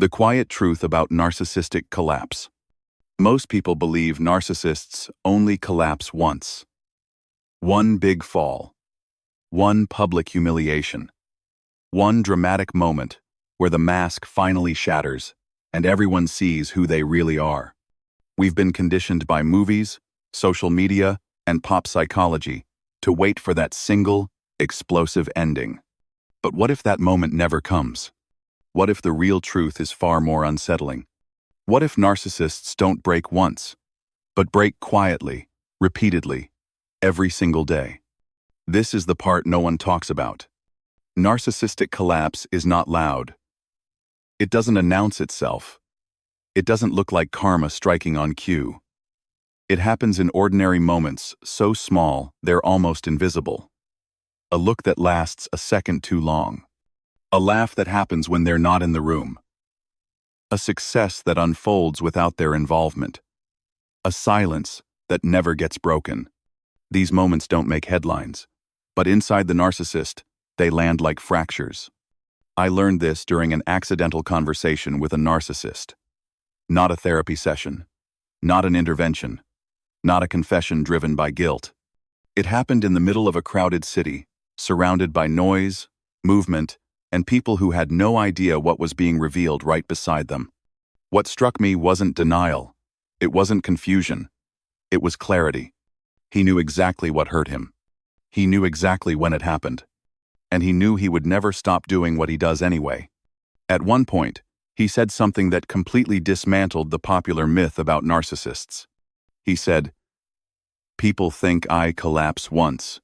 The quiet truth about narcissistic collapse. Most people believe narcissists only collapse once. One big fall. One public humiliation. One dramatic moment where the mask finally shatters and everyone sees who they really are. We've been conditioned by movies, social media, and pop psychology to wait for that single, explosive ending. But what if that moment never comes? What if the real truth is far more unsettling? What if narcissists don't break once, but break quietly, repeatedly, every single day? This is the part no one talks about. Narcissistic collapse is not loud. It doesn't announce itself. It doesn't look like karma striking on cue. It happens in ordinary moments, so small they're almost invisible. A look that lasts a second too long. A laugh that happens when they're not in the room. A success that unfolds without their involvement. A silence that never gets broken. These moments don't make headlines, but inside the narcissist, they land like fractures. I learned this during an accidental conversation with a narcissist. Not a therapy session. Not an intervention. Not a confession driven by guilt. It happened in the middle of a crowded city, surrounded by noise, movement, and people who had no idea what was being revealed right beside them. What struck me wasn't denial. It wasn't confusion. It was clarity. He knew exactly what hurt him. He knew exactly when it happened. And he knew he would never stop doing what he does anyway. At one point, he said something that completely dismantled the popular myth about narcissists. He said, "People think I collapse once.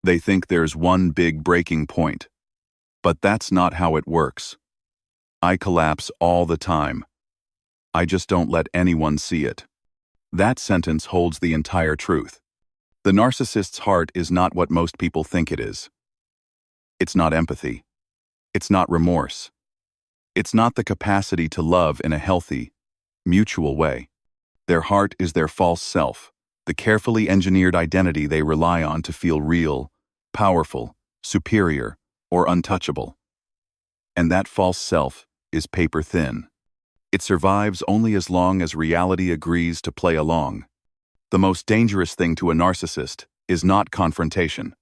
They think there's one big breaking point. But that's not how it works. I collapse all the time. I just don't let anyone see it." That sentence holds the entire truth. The narcissist's heart is not what most people think it is. It's not empathy. It's not remorse. It's not the capacity to love in a healthy, mutual way. Their heart is their false self, the carefully engineered identity they rely on to feel real, powerful, superior, or untouchable. And that false self is paper thin. It survives only as long as reality agrees to play along. The most dangerous thing to a narcissist is not confrontation.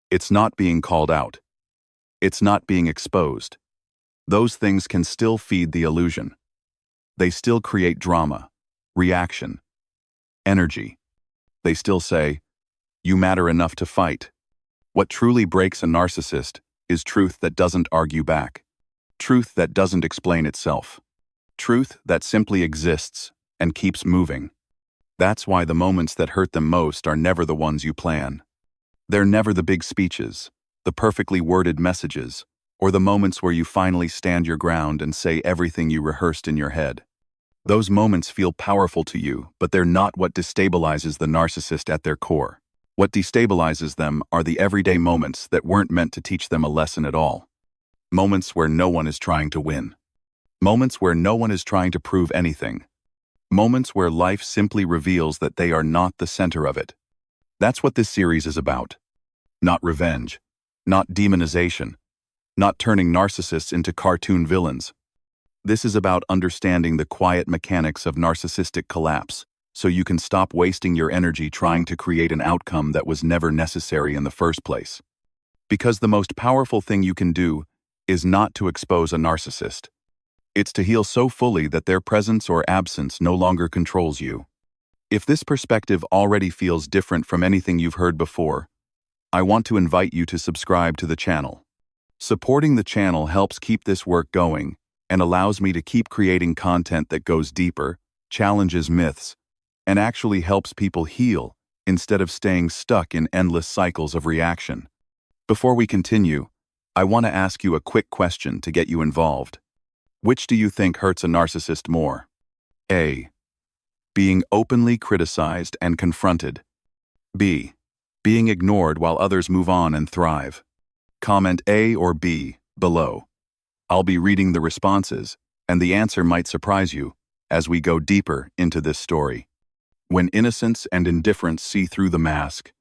It's not being called out. It's not being exposed. Those things can still feed the illusion. They still create drama, reaction, energy. They still say, "You matter enough to fight." What truly breaks a narcissist is truth that doesn't argue back. Truth that doesn't explain itself. Truth that simply exists and keeps moving. That's why the moments that hurt them most are never the ones you plan. They're never the big speeches, the perfectly worded messages, or the moments where you finally stand your ground and say everything you rehearsed in your head. Those moments feel powerful to you, but they're not what destabilizes the narcissist at their core. What destabilizes them are the everyday moments that weren't meant to teach them a lesson at all. Moments where no one is trying to win. Moments where no one is trying to prove anything. Moments where life simply reveals that they are not the center of it. That's what this series is about. Not revenge. Not demonization. Not turning narcissists into cartoon villains. This is about understanding the quiet mechanics of narcissistic collapse, so you can stop wasting your energy trying to create an outcome that was never necessary in the first place. Because the most powerful thing you can do is not to expose a narcissist. It's to heal so fully that their presence or absence no longer controls you. If this perspective already feels different from anything you've heard before, I want to invite you to subscribe to the channel. Supporting the channel helps keep this work going and allows me to keep creating content that goes deeper, challenges myths, and actually helps people heal instead of staying stuck in endless cycles of reaction. Before we continue, I want to ask you a quick question to get you involved. Which do you think hurts a narcissist more? A. Being openly criticized and confronted. B. Being ignored while others move on and thrive. Comment A or B below. I'll be reading the responses, and the answer might surprise you as we go deeper into this story. When innocence and indifference see through the mask,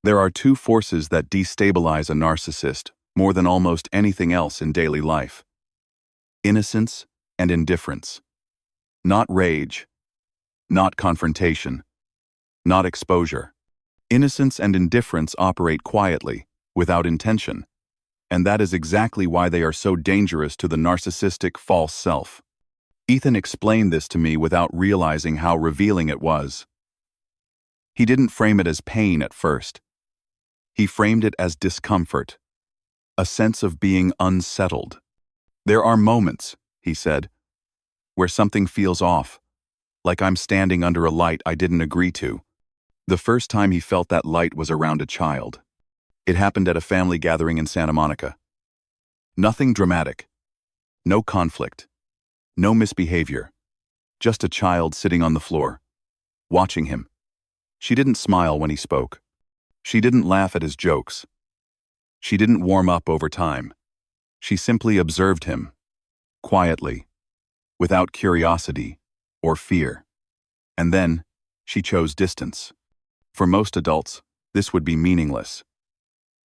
there are two forces that destabilize a narcissist more than almost anything else in daily life: innocence and indifference. Not rage, not confrontation, not exposure. Innocence and indifference operate quietly, without intention, and that is exactly why they are so dangerous to the narcissistic false self. Ethan explained this to me without realizing how revealing it was. He didn't frame it as pain at first. He framed it as discomfort, a sense of being unsettled. There are moments, he said, where something feels off, like I'm standing under a light I didn't agree to. The first time he felt that light was around a child. It happened at a family gathering in Santa Monica. Nothing dramatic. No conflict. No misbehavior. Just a child sitting on the floor, watching him. She didn't smile when he spoke. She didn't laugh at his jokes. She didn't warm up over time. She simply observed him, quietly, without curiosity or fear. And then, she chose distance. For most adults, this would be meaningless.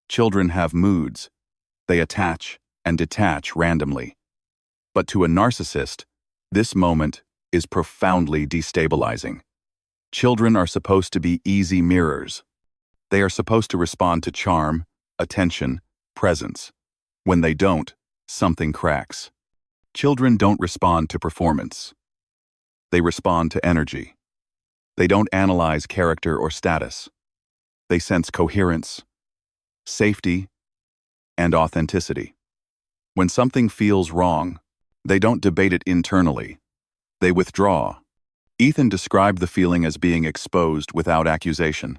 Children have moods. They attach and detach randomly. But to a narcissist, this moment is profoundly destabilizing. Children are supposed to be easy mirrors. They are supposed to respond to charm, attention, presence. When they don't, something cracks. Children don't respond to performance. They respond to energy. They don't analyze character or status. They sense coherence, safety, and authenticity. When something feels wrong, they don't debate it internally. They withdraw. Ethan described the feeling as being exposed without accusation.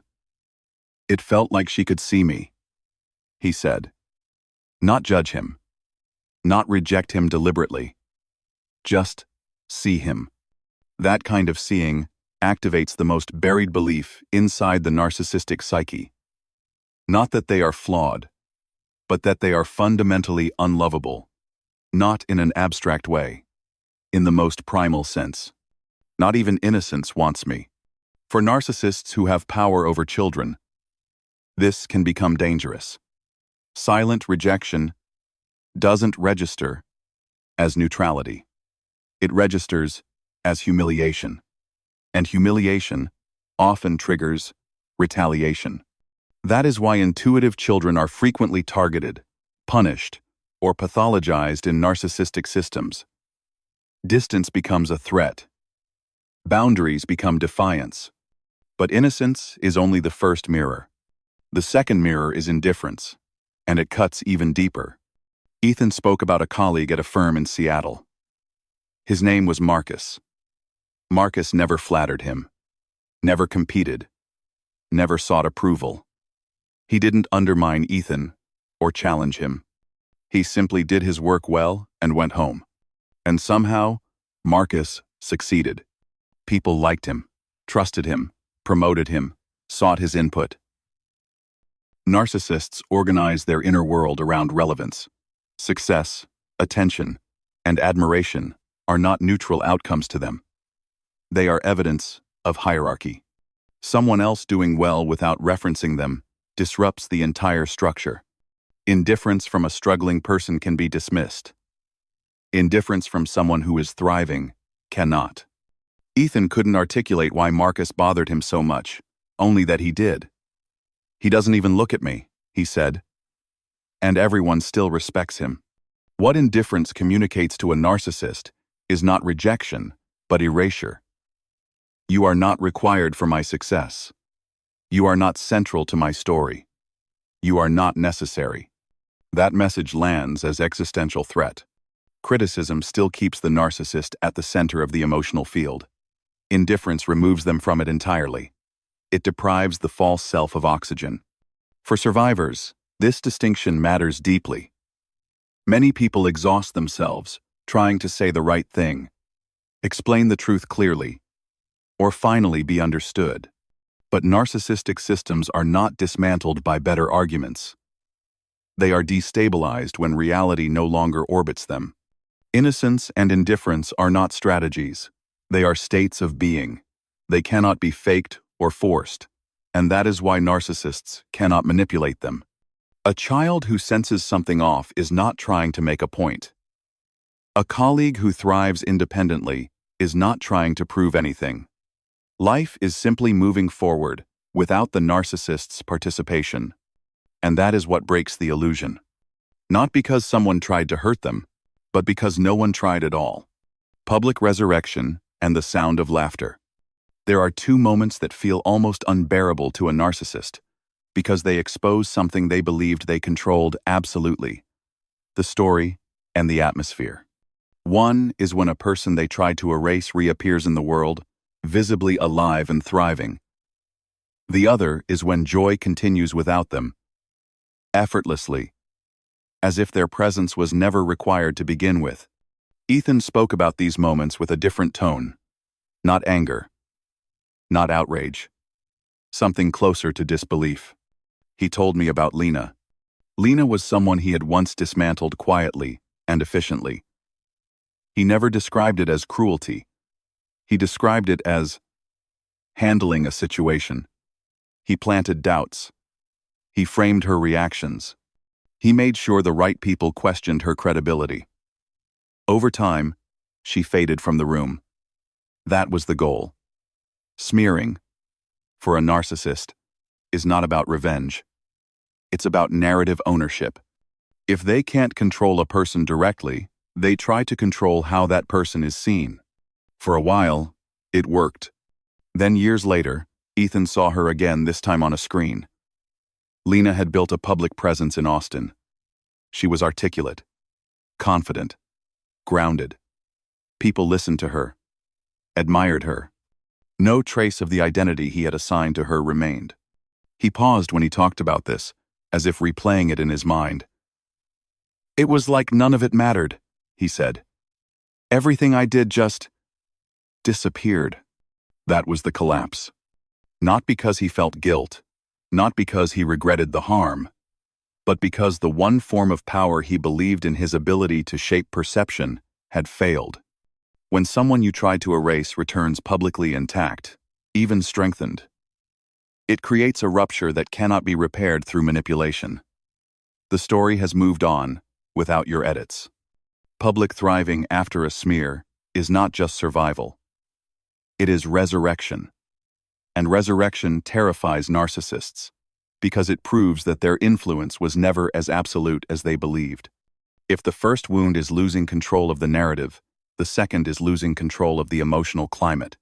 It felt like she could see me, he said. Not judge him. Not reject him deliberately. Just see him. That kind of seeing activates the most buried belief inside the narcissistic psyche. Not that they are flawed, but that they are fundamentally unlovable. Not in an abstract way, in the most primal sense. Not even innocence wants me. For narcissists who have power over children, this can become dangerous. Silent rejection doesn't register as neutrality. It registers as humiliation. And humiliation often triggers retaliation. That is why intuitive children are frequently targeted, punished, or pathologized in narcissistic systems. Distance becomes a threat. Boundaries become defiance. But innocence is only the first mirror. The second mirror is indifference, and it cuts even deeper. Ethan spoke about a colleague at a firm in Seattle. His name was Marcus. Marcus never flattered him, never competed, never sought approval. He didn't undermine Ethan or challenge him. He simply did his work well and went home. And somehow, Marcus succeeded. People liked him, trusted him, promoted him, sought his input. Narcissists organize their inner world around relevance. Success, attention, and admiration are not neutral outcomes to them. They are evidence of hierarchy. Someone else doing well without referencing them disrupts the entire structure. Indifference from a struggling person can be dismissed. Indifference from someone who is thriving cannot. Ethan couldn't articulate why Marcus bothered him so much, only that he did. He doesn't even look at me, he said. And everyone still respects him. What indifference communicates to a narcissist is not rejection, but erasure. You are not required for my success. You are not central to my story. You are not necessary. That message lands as existential threat. Criticism still keeps the narcissist at the center of the emotional field. Indifference removes them from it entirely. It deprives the false self of oxygen. For survivors, this distinction matters deeply. Many people exhaust themselves trying to say the right thing, explain the truth clearly, or finally be understood. But narcissistic systems are not dismantled by better arguments. They are destabilized when reality no longer orbits them. Innocence and indifference are not strategies. They are states of being. They cannot be faked or forced, and that is why narcissists cannot manipulate them. A child who senses something off is not trying to make a point. A colleague who thrives independently is not trying to prove anything. Life is simply moving forward without the narcissist's participation. And that is what breaks the illusion. Not because someone tried to hurt them, but because no one tried at all. Public resurrection and the sound of laughter. There are two moments that feel almost unbearable to a narcissist, because they expose something they believed they controlled absolutely: the story and the atmosphere. One is when a person they tried to erase reappears in the world, visibly alive and thriving. The other is when joy continues without them, effortlessly, as if their presence was never required to begin with. Ethan spoke about these moments with a different tone. Not anger, not outrage, something closer to disbelief. He told me about Lena. Lena was someone he had once dismantled quietly and efficiently. He never described it as cruelty. He described it as handling a situation. He planted doubts. He framed her reactions. He made sure the right people questioned her credibility. Over time, she faded from the room. That was the goal. Smearing, for a narcissist, is not about revenge. It's about narrative ownership. If they can't control a person directly, they try to control how that person is seen. For a while, it worked. Then years later, Ethan saw her again, this time on a screen. Lena had built a public presence in Austin. She was articulate, confident, grounded. People listened to her, admired her. No trace of the identity he had assigned to her remained. He paused when he talked about this, as if replaying it in his mind. "It was like none of it mattered," he said. "Everything I did just disappeared." That was the collapse. Not because he felt guilt, not because he regretted the harm, but because the one form of power he believed in, his ability to shape perception, had failed. When someone you tried to erase returns publicly intact, even strengthened, it creates a rupture that cannot be repaired through manipulation. The story has moved on without your edits. Public thriving after a smear is not just survival. It is resurrection. And resurrection terrifies narcissists, because it proves that their influence was never as absolute as they believed. If the first wound is losing control of the narrative, the second is losing control of the emotional climate.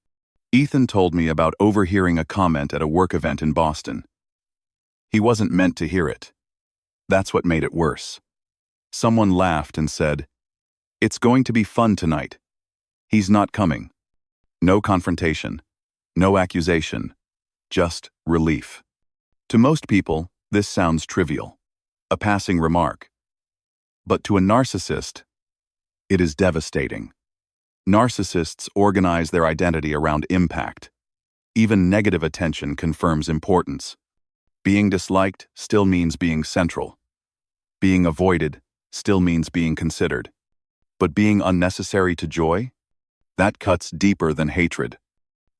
Ethan told me about overhearing a comment at a work event in Boston. He wasn't meant to hear it. That's what made it worse. Someone laughed and said, "It's going to be fun tonight. He's not coming." No confrontation, no accusation, just relief. To most people, this sounds trivial, a passing remark. But to a narcissist, it is devastating. Narcissists organize their identity around impact. Even negative attention confirms importance. Being disliked still means being central. Being avoided still means being considered. But being unnecessary to joy? That cuts deeper than hatred.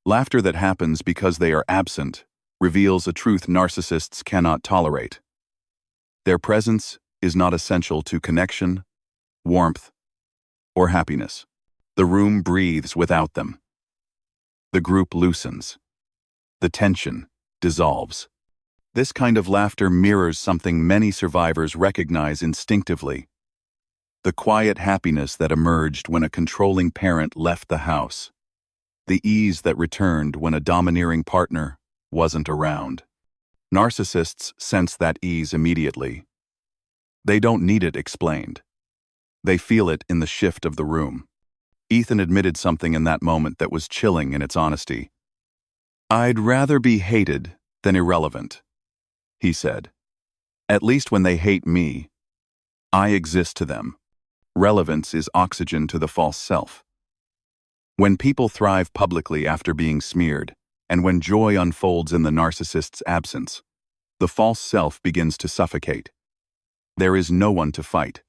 Laughter that happens because they are absent reveals a truth narcissists cannot tolerate. Their presence is not essential to connection, warmth, or happiness. The room breathes without them. The group loosens. The tension dissolves. This kind of laughter mirrors something many survivors recognize instinctively: the quiet happiness that emerged when a controlling parent left the house, the ease that returned when a domineering partner wasn't around. Narcissists sense that ease immediately. They don't need it explained. They feel it in the shift of the room. Ethan admitted something in that moment that was chilling in its honesty. "I'd rather be hated than irrelevant," he said. "At least when they hate me, I exist to them. Relevance is oxygen to the false self." When people thrive publicly after being smeared, and when joy unfolds in the narcissist's absence, the false self begins to suffocate. There is no one to fight,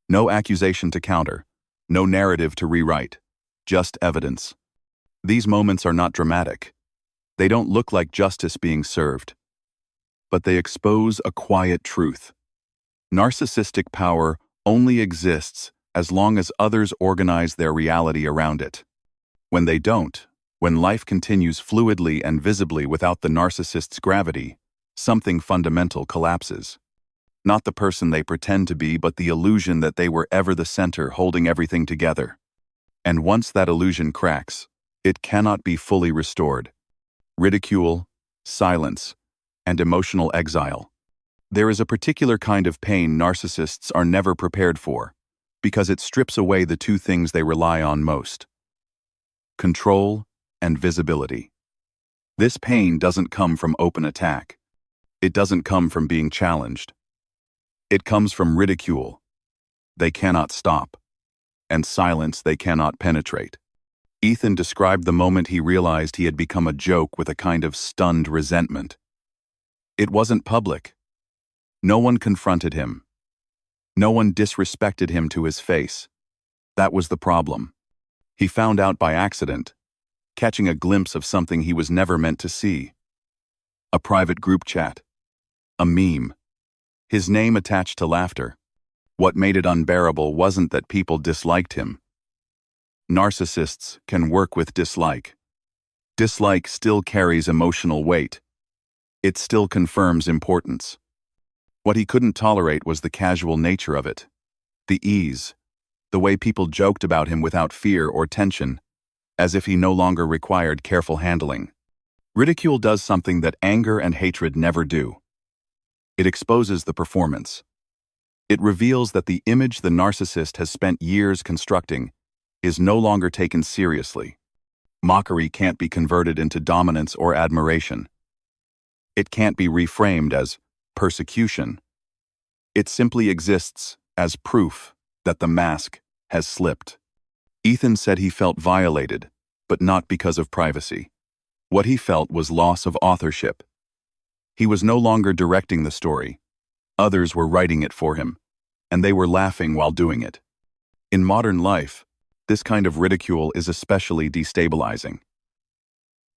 no accusation to counter, no narrative to rewrite, just evidence. These moments are not dramatic. They don't look like justice being served. But they expose a quiet truth. Narcissistic power only exists as long as others organize their reality around it. When they don't, when life continues fluidly and visibly without the narcissist's gravity, something fundamental collapses. Not the person they pretend to be, but the illusion that they were ever the center holding everything together. And once that illusion cracks, it cannot be fully restored. Ridicule, silence, and emotional exile. There is a particular kind of pain narcissists are never prepared for, because it strips away the two things they rely on most: control and visibility. This pain doesn't come from open attack. It doesn't come from being challenged. It comes from ridicule. They cannot stop. And silence they cannot penetrate. Ethan described the moment he realized he had become a joke with a kind of stunned resentment. It wasn't public. No one confronted him. No one disrespected him to his face. That was the problem. He found out by accident, catching a glimpse of something he was never meant to see. A private group chat. A meme. His name attached to laughter. What made it unbearable wasn't that people disliked him. Narcissists can work with dislike. Dislike still carries emotional weight. It still confirms importance. What he couldn't tolerate was the casual nature of it. The ease. The way people joked about him without fear or tension, as if he no longer required careful handling. Ridicule does something that anger and hatred never do. It exposes the performance. It reveals that the image the narcissist has spent years constructing is no longer taken seriously. Mockery can't be converted into dominance or admiration. It can't be reframed as persecution. It simply exists as proof that the mask has slipped. Ethan said he felt violated, but not because of privacy. What he felt was loss of authorship. He was no longer directing the story. Others were writing it for him, and they were laughing while doing it. In modern life, this kind of ridicule is especially destabilizing.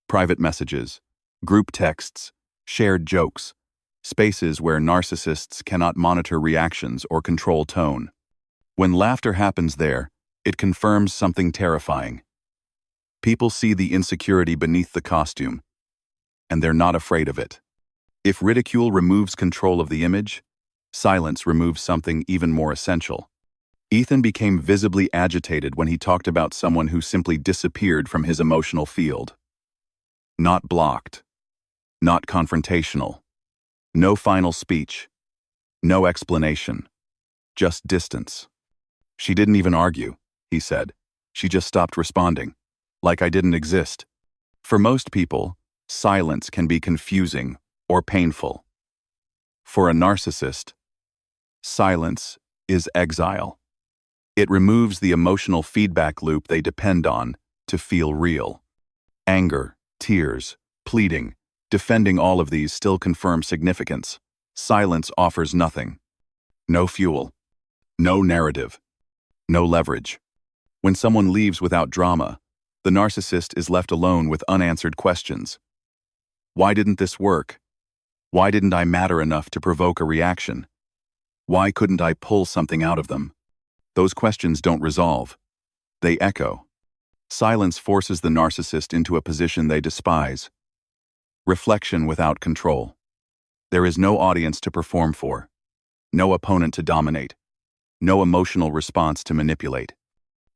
Private messages, group texts, shared jokes, spaces where narcissists cannot monitor reactions or control tone. When laughter happens there, it confirms something terrifying. People see the insecurity beneath the costume, and they're not afraid of it. If ridicule removes control of the image, silence removes something even more essential. Ethan became visibly agitated when he talked about someone who simply disappeared from his emotional field. Not blocked. Not confrontational. No final speech. No explanation. Just distance. She didn't even argue, he said. She just stopped responding. Like I didn't exist. For most people, silence can be confusing or painful. For a narcissist, silence is exile. It removes the emotional feedback loop they depend on to feel real. Anger, tears, pleading, defending, all of these still confirm significance. Silence offers nothing. No fuel. No narrative. No leverage. When someone leaves without drama, the narcissist is left alone with unanswered questions. Why didn't this work? Why didn't I matter enough to provoke a reaction? Why couldn't I pull something out of them? Those questions don't resolve. They echo. Silence forces the narcissist into a position they despise. Reflection without control. There is no audience to perform for. No opponent to dominate. No emotional response to manipulate.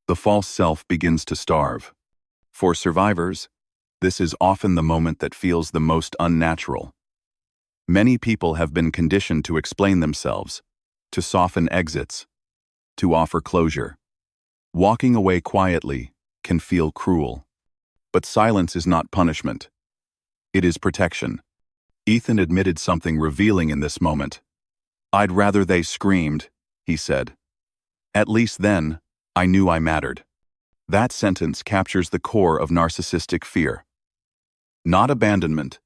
The false self begins to starve. For survivors, this is often the moment that feels the most unnatural. Many people have been conditioned to explain themselves, to soften exits, to offer closure. Walking away quietly can feel cruel. But silence is not punishment. It is protection. Ethan admitted something revealing in this moment. I'd rather they screamed, he said. At least then, I knew I mattered. That sentence captures the core of narcissistic fear. Not abandonment,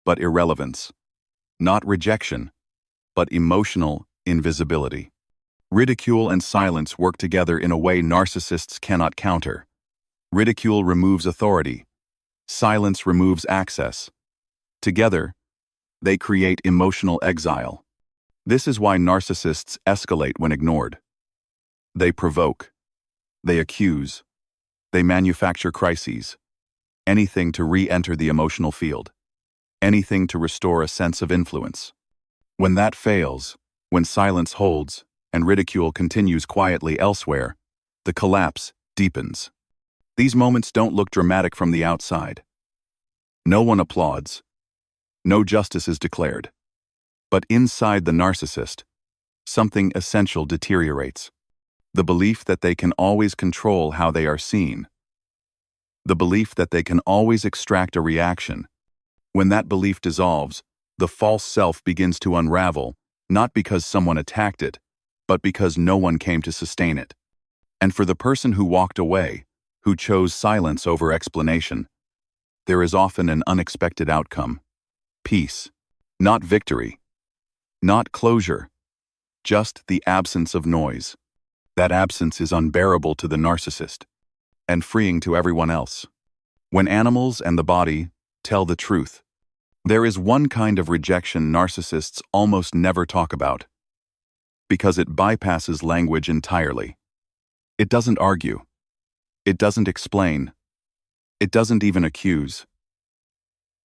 but irrelevance. Not rejection, but emotional invisibility. Ridicule and silence work together in a way narcissists cannot counter. Ridicule removes authority. Silence removes access. Together, they create emotional exile. This is why narcissists escalate when ignored. They provoke. They accuse. They manufacture crises. Anything to re-enter the emotional field. Anything to restore a sense of influence. When that fails, when silence holds, and ridicule continues quietly elsewhere, the collapse deepens. These moments don't look dramatic from the outside. No one applauds. No justice is declared. But inside the narcissist, something essential deteriorates. The belief that they can always control how they are seen. The belief that they can always extract a reaction. When that belief dissolves, the false self begins to unravel, not because someone attacked it, but because no one came to sustain it. And for the person who walked away, who chose silence over explanation, there is often an unexpected outcome. Peace. Not victory. Not closure. Just the absence of noise. That absence is unbearable to the narcissist, and freeing to everyone else. When animals and the body tell the truth, there is one kind of rejection narcissists almost never talk about, because it bypasses language entirely. It doesn't argue. It doesn't explain. It doesn't even accuse.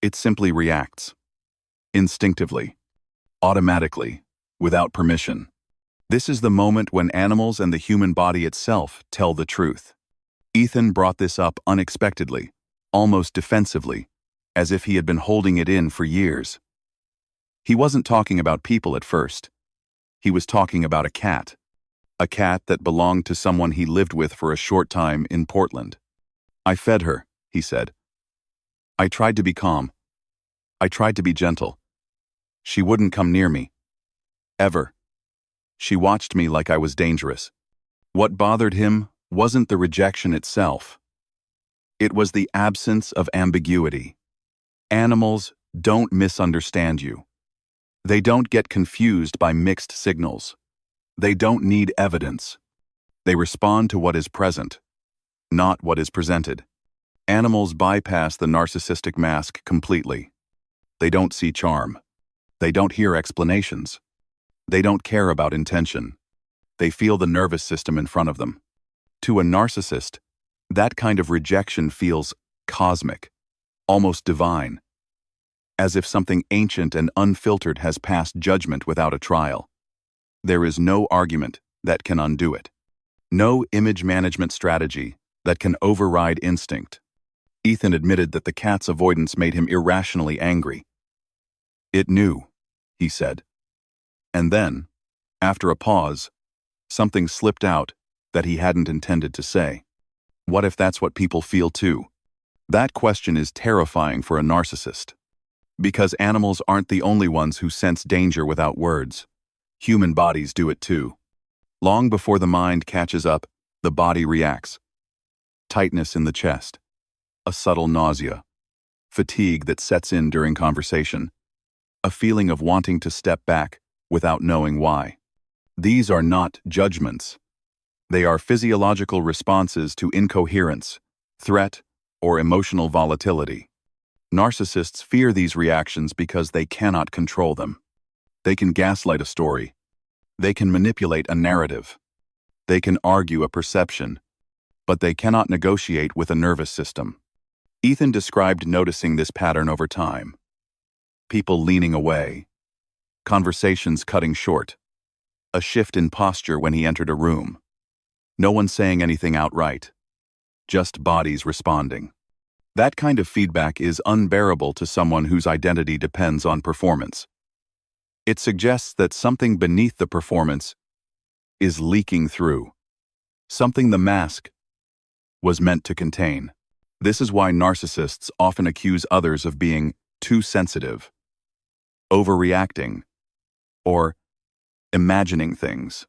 It simply reacts. Instinctively. Automatically. Without permission. This is the moment when animals and the human body itself tell the truth. Ethan brought this up unexpectedly, almost defensively, as if he had been holding it in for years. He wasn't talking about people at first. He was talking about a cat that belonged to someone he lived with for a short time in Portland. I fed her, he said. I tried to be calm. I tried to be gentle. She wouldn't come near me. Ever. She watched me like I was dangerous. What bothered him wasn't the rejection itself. It was the absence of ambiguity. Animals don't misunderstand you. They don't get confused by mixed signals. They don't need evidence. They respond to what is present, not what is presented. Animals bypass the narcissistic mask completely. They don't see charm. They don't hear explanations. They don't care about intention. They feel the nervous system in front of them. To a narcissist, that kind of rejection feels cosmic, almost divine, as if something ancient and unfiltered has passed judgment without a trial. There is no argument that can undo it. No image management strategy that can override instinct. Ethan admitted that the cat's avoidance made him irrationally angry. It knew, he said. And then, after a pause, something slipped out that he hadn't intended to say. What if that's what people feel too? That question is terrifying for a narcissist. Because animals aren't the only ones who sense danger without words. Human bodies do it too. Long before the mind catches up, the body reacts. Tightness in the chest. A subtle nausea. Fatigue that sets in during conversation. A feeling of wanting to step back without knowing why. These are not judgments. They are physiological responses to incoherence, threat, or emotional volatility. Narcissists fear these reactions because they cannot control them. They can gaslight a story. They can manipulate a narrative. They can argue a perception. But they cannot negotiate with a nervous system. Ethan described noticing this pattern over time. People leaning away. Conversations cutting short. A shift in posture when he entered a room. No one saying anything outright. Just bodies responding. That kind of feedback is unbearable to someone whose identity depends on performance. It suggests that something beneath the performance is leaking through. Something the mask was meant to contain. This is why narcissists often accuse others of being too sensitive, overreacting, or imagining things.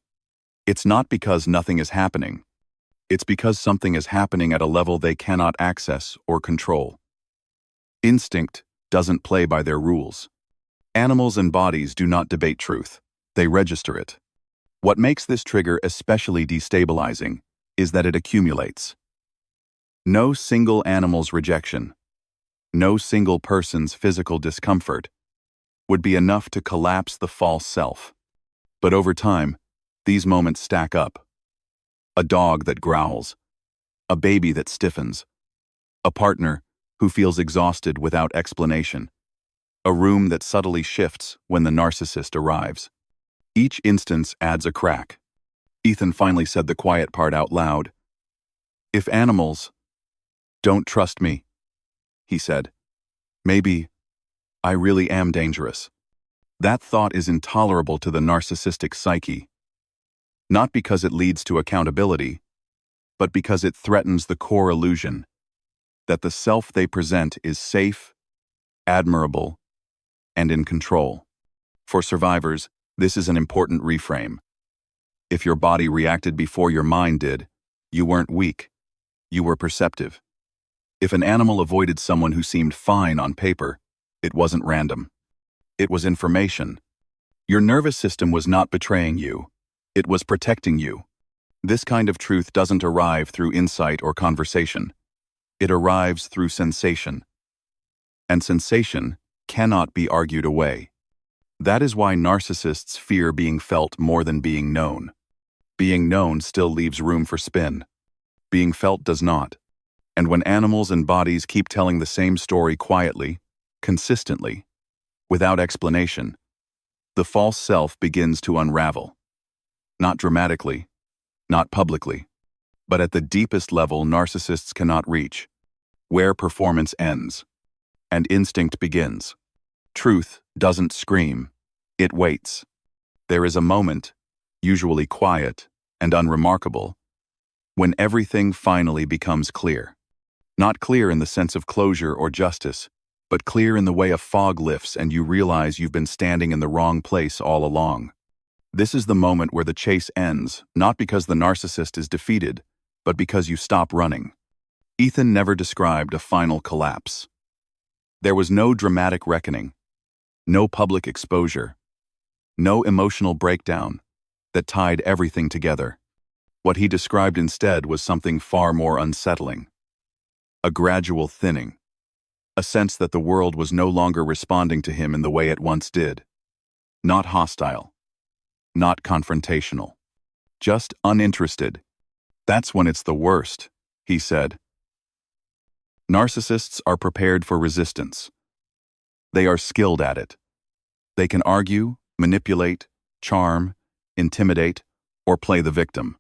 It's not because nothing is happening. It's because something is happening at a level they cannot access or control. Instinct doesn't play by their rules. Animals and bodies do not debate truth. They register it. What makes this trigger especially destabilizing is that it accumulates. No single animal's rejection, no single person's physical discomfort would be enough to collapse the false self. But over time, these moments stack up. a dog that growls, a baby that stiffens, a partner who feels exhausted without explanation, a room that subtly shifts when the narcissist arrives. Each instance adds a crack. Ethan finally said the quiet part out loud. "If animals don't trust me," he said, "maybe I really am dangerous." That thought is intolerable to the narcissistic psyche, not because it leads to accountability, but because it threatens the core illusion that the self they present is safe, admirable, and in control. For survivors, this is an important reframe. If your body reacted before your mind did, you weren't weak. You were perceptive. If an animal avoided someone who seemed fine on paper, it wasn't random. It was information. Your nervous system was not betraying you. It was protecting you. This kind of truth doesn't arrive through insight or conversation. It arrives through sensation. And sensation cannot be argued away. That is why narcissists fear being felt more than being known. Being known still leaves room for spin. Being felt does not. And when animals and bodies keep telling the same story quietly, consistently, without explanation, the false self begins to unravel. Not dramatically, not publicly, but at the deepest level narcissists cannot reach, where performance ends and instinct begins. Truth doesn't scream, it waits. There is a moment, usually quiet and unremarkable, when everything finally becomes clear. Not clear in the sense of closure or justice, but clear in the way a fog lifts and you realize you've been standing in the wrong place all along. This is the moment where the chase ends, not because the narcissist is defeated, but because you stop running. Ethan never described a final collapse. There was no dramatic reckoning, no public exposure, no emotional breakdown that tied everything together. What he described instead was something far more unsettling. A gradual thinning. A sense that the world was no longer responding to him in the way it once did. Not hostile. Not confrontational. Just uninterested. That's when it's the worst, he said. Narcissists are prepared for resistance. They are skilled at it. They can argue, manipulate, charm, intimidate, or play the victim.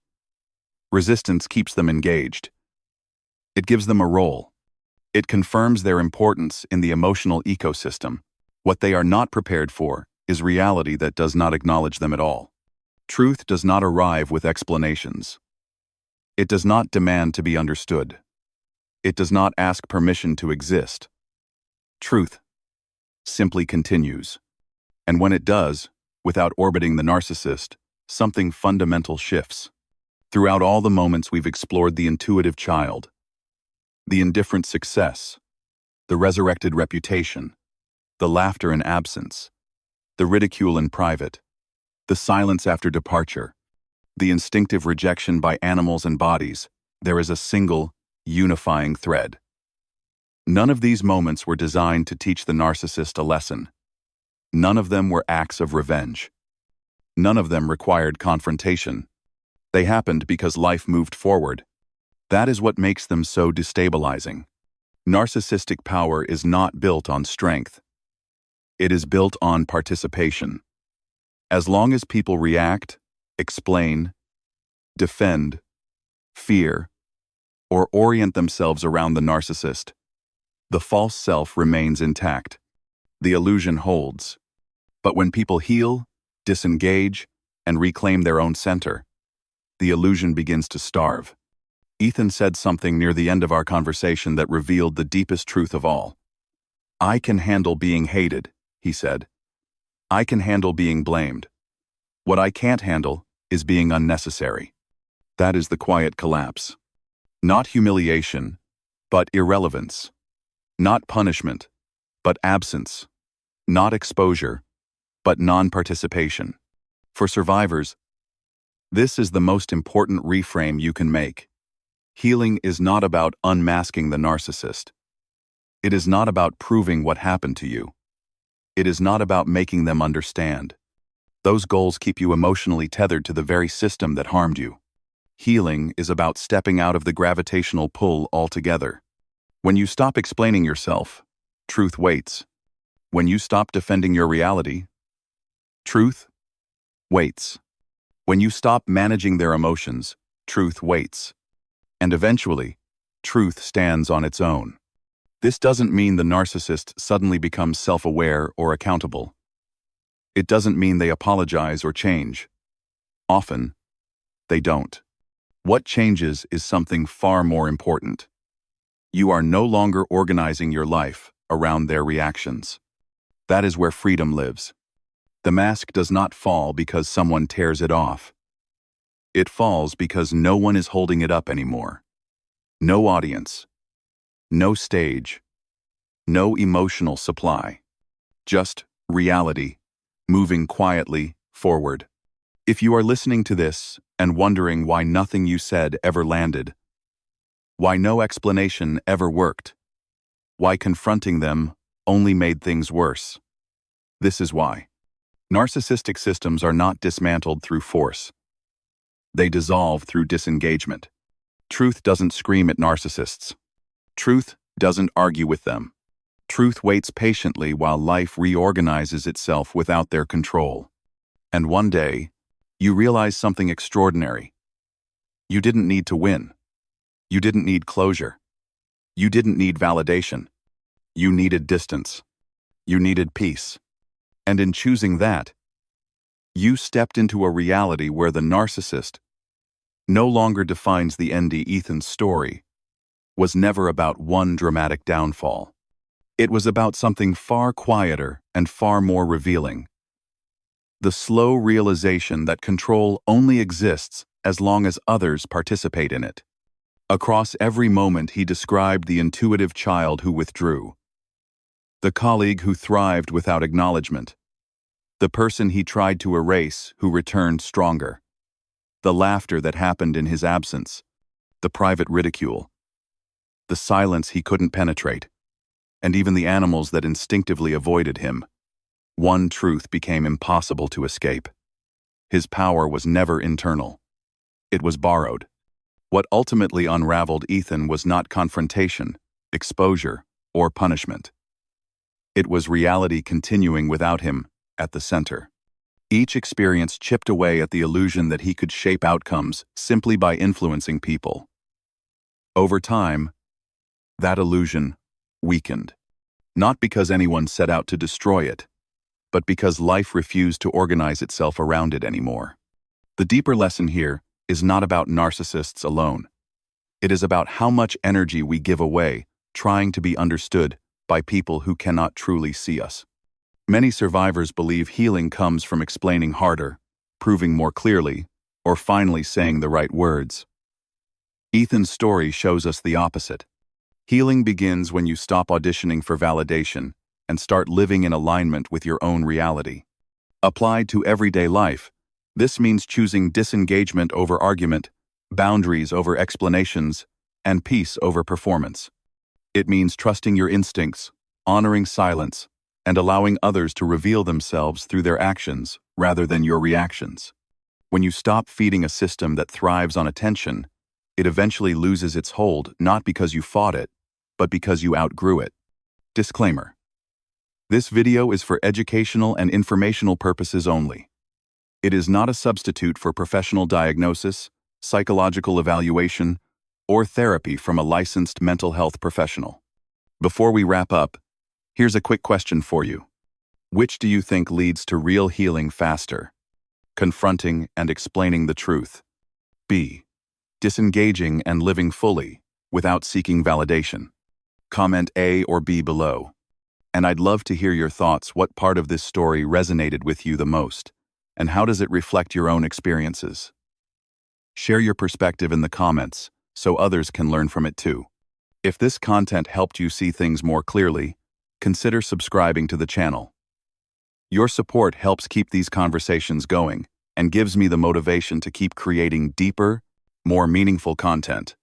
Resistance keeps them engaged. It gives them a role. It confirms their importance in the emotional ecosystem. What they are not prepared for is reality that does not acknowledge them at all. Truth does not arrive with explanations. It does not demand to be understood. It does not ask permission to exist. Truth simply continues. And when it does, without orbiting the narcissist, something fundamental shifts. Throughout all the moments we've explored the intuitive child, the indifferent success, the resurrected reputation, the laughter in absence, the ridicule in private, the silence after departure, the instinctive rejection by animals and bodies, there is a single, unifying thread. None of these moments were designed to teach the narcissist a lesson. None of them were acts of revenge. None of them required confrontation. They happened because life moved forward. That is what makes them so destabilizing. Narcissistic power is not built on strength. It is built on participation. As long as people react, explain, defend, fear, or orient themselves around the narcissist, the false self remains intact. The illusion holds. But when people heal, disengage, and reclaim their own center, the illusion begins to starve. Ethan said something near the end of our conversation that revealed the deepest truth of all. "I can handle being hated," he said. "I can handle being blamed. What I can't handle is being unnecessary." That is the quiet collapse. Not humiliation, but irrelevance. Not punishment, but absence. Not exposure, but non-participation. For survivors, this is the most important reframe you can make. Healing is not about unmasking the narcissist. It is not about proving what happened to you. It is not about making them understand. Those goals keep you emotionally tethered to the very system that harmed you. Healing is about stepping out of the gravitational pull altogether. When you stop explaining yourself, truth waits. When you stop defending your reality, truth waits. When you stop managing their emotions, truth waits. And eventually, truth stands on its own. This doesn't mean the narcissist suddenly becomes self-aware or accountable. It doesn't mean they apologize or change. Often, they don't. What changes is something far more important. You are no longer organizing your life around their reactions. That is where freedom lives. The mask does not fall because someone tears it off. It falls because no one is holding it up anymore. No audience. No stage. No emotional supply. Just reality, moving quietly forward. If you are listening to this and wondering why nothing you said ever landed, why no explanation ever worked, why confronting them only made things worse, this is why. Narcissistic systems are not dismantled through force. They dissolve through disengagement. Truth doesn't scream at narcissists. Truth doesn't argue with them. Truth waits patiently while life reorganizes itself without their control. And one day, you realize something extraordinary. You didn't need to win. You didn't need closure. You didn't need validation. You needed distance. You needed peace. And in choosing that, you stepped into a reality where the narcissist no longer defines the end. Ethan's story was never about one dramatic downfall. It was about something far quieter and far more revealing. The slow realization that control only exists as long as others participate in it. Across every moment, he described the intuitive child who withdrew, the colleague who thrived without acknowledgement, the person he tried to erase who returned stronger, the laughter that happened in his absence, the private ridicule, the silence he couldn't penetrate, and even the animals that instinctively avoided him. One truth became impossible to escape. His power was never internal. It was borrowed. What ultimately unraveled Ethan was not confrontation, exposure, or punishment. It was reality continuing without him at the center. Each experience chipped away at the illusion that he could shape outcomes simply by influencing people. Over time, that illusion weakened. Not because anyone set out to destroy it, but because life refused to organize itself around it anymore. The deeper lesson here is not about narcissists alone. It is about how much energy we give away trying to be understood by people who cannot truly see us. Many survivors believe healing comes from explaining harder, proving more clearly, or finally saying the right words. Ethan's story shows us the opposite. Healing begins when you stop auditioning for validation and start living in alignment with your own reality. Applied to everyday life, this means choosing disengagement over argument, boundaries over explanations, and peace over performance. It means trusting your instincts, honoring silence, and allowing others to reveal themselves through their actions rather than your reactions. When you stop feeding a system that thrives on attention, it eventually loses its hold not because you fought it, but because you outgrew it. Disclaimer. This video is for educational and informational purposes only. It is not a substitute for professional diagnosis, psychological evaluation, or therapy from a licensed mental health professional. Before we wrap up, here's a quick question for you. Which do you think leads to real healing faster? Confronting and explaining the truth. B. Disengaging and living fully, without seeking validation. Comment A or B below. And I'd love to hear your thoughts. What part of this story resonated with you the most? And how does it reflect your own experiences? Share your perspective in the comments so others can learn from it too. If this content helped you see things more clearly, consider subscribing to the channel. Your support helps keep these conversations going and gives me the motivation to keep creating deeper, more meaningful content.